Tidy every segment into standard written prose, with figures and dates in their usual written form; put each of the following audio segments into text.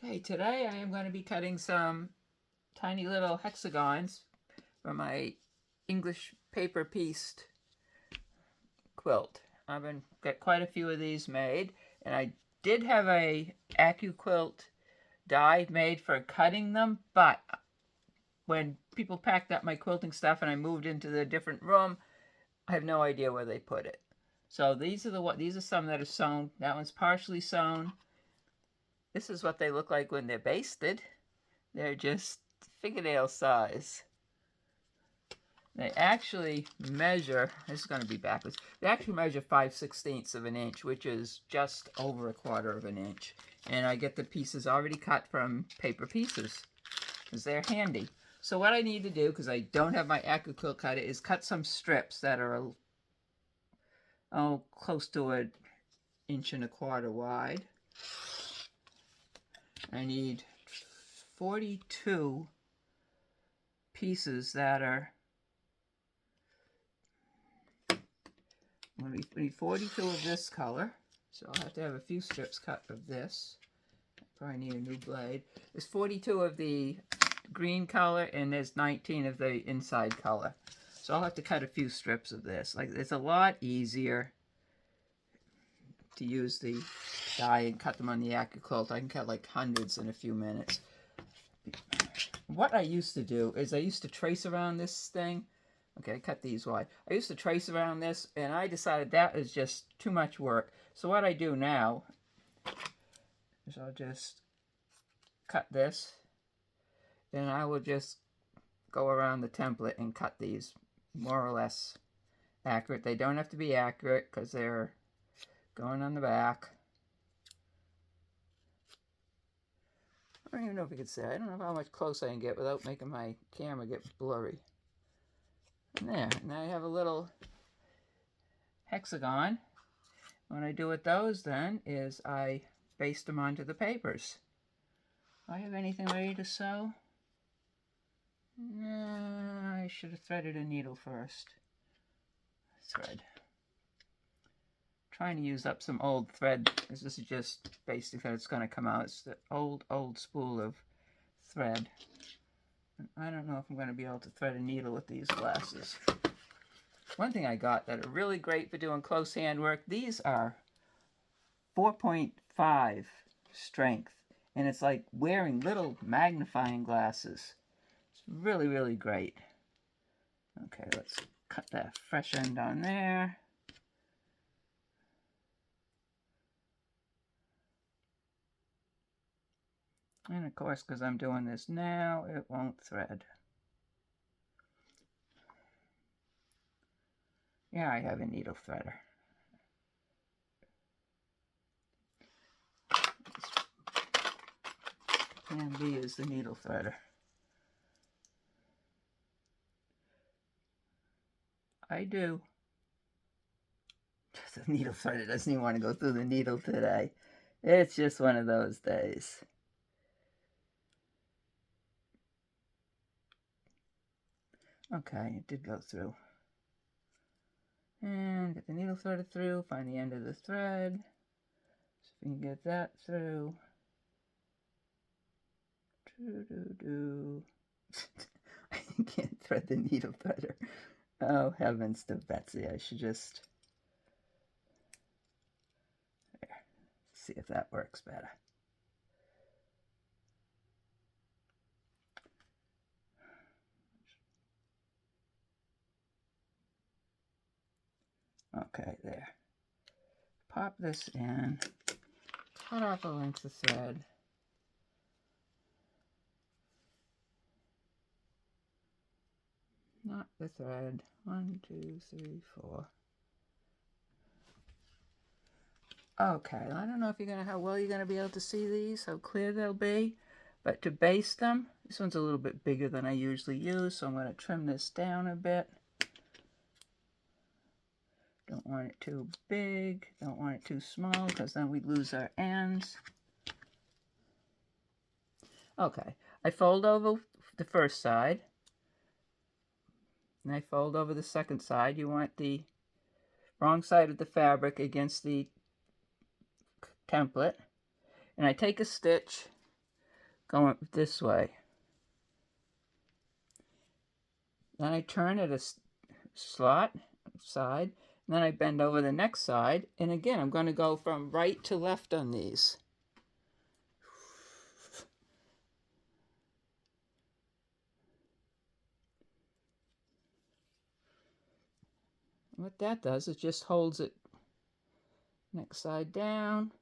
Okay, today I am going to be cutting some tiny little hexagons for my English paper pieced quilt. I've been got quite a few of these made, and I did have a Accuquilt die made for cutting them, but when people packed up my quilting stuff and I moved into the different room, I have no idea where they put it. So these are some that are sewn. That one's partially sewn. This is what they look like when they're basted. They're just fingernail size. They actually measure, this is going to be backwards, they actually measure 5/16 of an inch, which is just over 1/4 of an inch. And I get the pieces already cut from paper pieces, because they're handy. So what I need to do, because I don't have my Accuquilt cutter, is cut some strips that are close to 1.25 inches wide. I need 42 pieces that are, I'm going to need 42 of this color, so I'll have to have a few strips cut of this. I probably need a new blade. There's 42 of the green color, and there's 19 of the inside color. So I'll have to cut a few strips of this. Like, it's a lot easier to use the die and cut them on the Accuquilt. I can cut like hundreds in a few minutes. What I used to do is I used to trace around this thing. Okay, I cut these wide. I used to trace around this, and I decided that is just too much work. So what I do now is I'll just cut this, then I will just go around the template and cut these more or less accurate. They don't have to be accurate because they're going on the back. I don't even know if you could say. I don't know how much close I can get without making my camera get blurry. And there, now I have a little hexagon. What I do with those then is I baste them onto the papers. Do I have anything ready to sew? No, I should have threaded a needle first. Thread. Trying to use up some old thread, because this is just basic that it's going to come out. It's the old spool of thread. And I don't know if I'm going to be able to thread a needle with these glasses. One thing I got that are really great for doing close hand work, these are 4.5 strength, and it's like wearing little magnifying glasses. It's really, really great. Okay, let's cut that fresh end on there. And of course, because I'm doing this now, it won't thread. Yeah, I have a needle threader. Plan B is the needle threader. I do. The needle threader doesn't even want to go through the needle today. It's just one of those days. Okay, it did go through. And get the needle threaded through, find the end of the thread. So if we can get that through. I can't thread the needle threader. Oh, heavens to Betsy. I should just... There. See if that works better. Okay, there. Pop this in. Cut off a length of thread. Not the thread. 1, 2, 3, 4. Okay, I don't know if how well you're gonna be able to see these, how clear they'll be, but to baste them, this one's a little bit bigger than I usually use, so I'm gonna trim this down a bit. Don't want it too big, don't want it too small, because then we'd lose our ends. Okay, I fold over the first side, and I fold over the second side. You want the wrong side of the fabric against the template, and I take a stitch going this way. Then I turn at a side, and then I bend over the next side, and again I'm going to go from right to left on these. What that does, it just holds it next side down.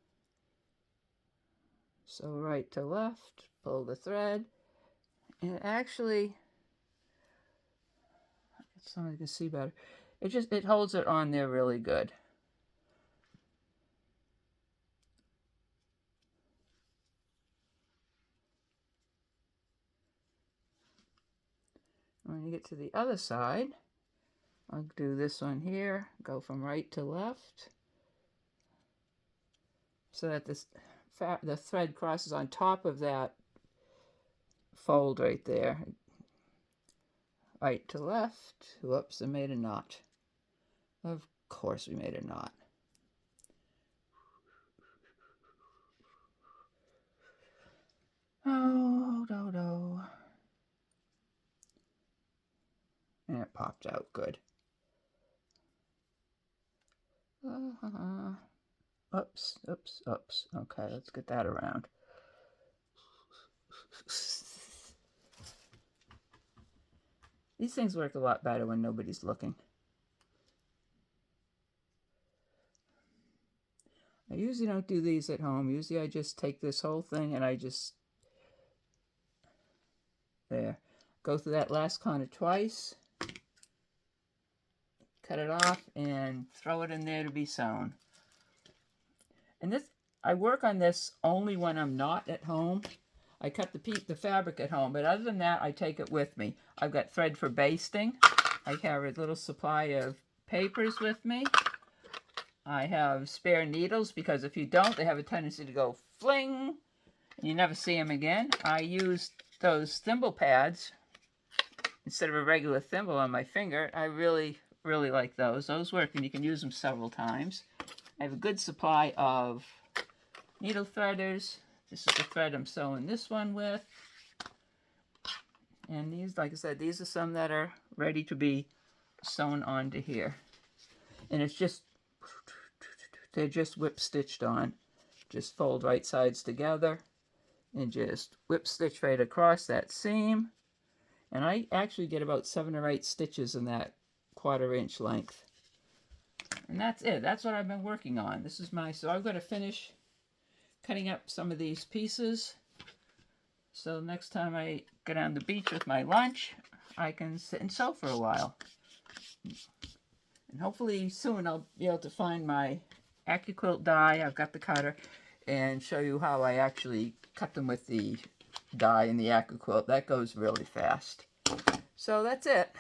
So right to left, pull the thread, and actually, so you can see better. It holds it on there really good. When you get to the other side, I'll do this one here, go from right to left, so that the thread crosses on top of that fold right there. Right to left. Whoops, I made a knot. Of course we made a knot. Oh, no. And it popped out good. Oops. Okay, let's get that around. These things work a lot better when nobody's looking. I usually don't do these at home. Usually I just take this whole thing and I just, there, go through that last corner twice, cut it off, and throw it in there to be sewn. And this, I work on this only when I'm not at home. I cut the fabric at home, but other than that, I take it with me. I've got thread for basting. I have a little supply of papers with me. I have spare needles, because if you don't, they have a tendency to go fling, and you never see them again. I use those thimble pads instead of a regular thimble on my finger. I really, really like those. Those work, and you can use them several times. I have a good supply of needle threaders. This is the thread I'm sewing this one with. And these, like I said, these are some that are ready to be sewn onto here. And it's just, they're just whip stitched on. Just fold right sides together and just whip stitch right across that seam. And I actually get about 7 or 8 stitches in that 1/4 inch length. And that's it. That's what I've been working on. This is so I'm going to finish cutting up some of these pieces. So next time I go down the beach with my lunch, I can sit and sew for a while. And hopefully soon I'll be able to find my Accuquilt die. I've got the cutter, and show you how I actually cut them with the die in the Accuquilt. That goes really fast. So that's it.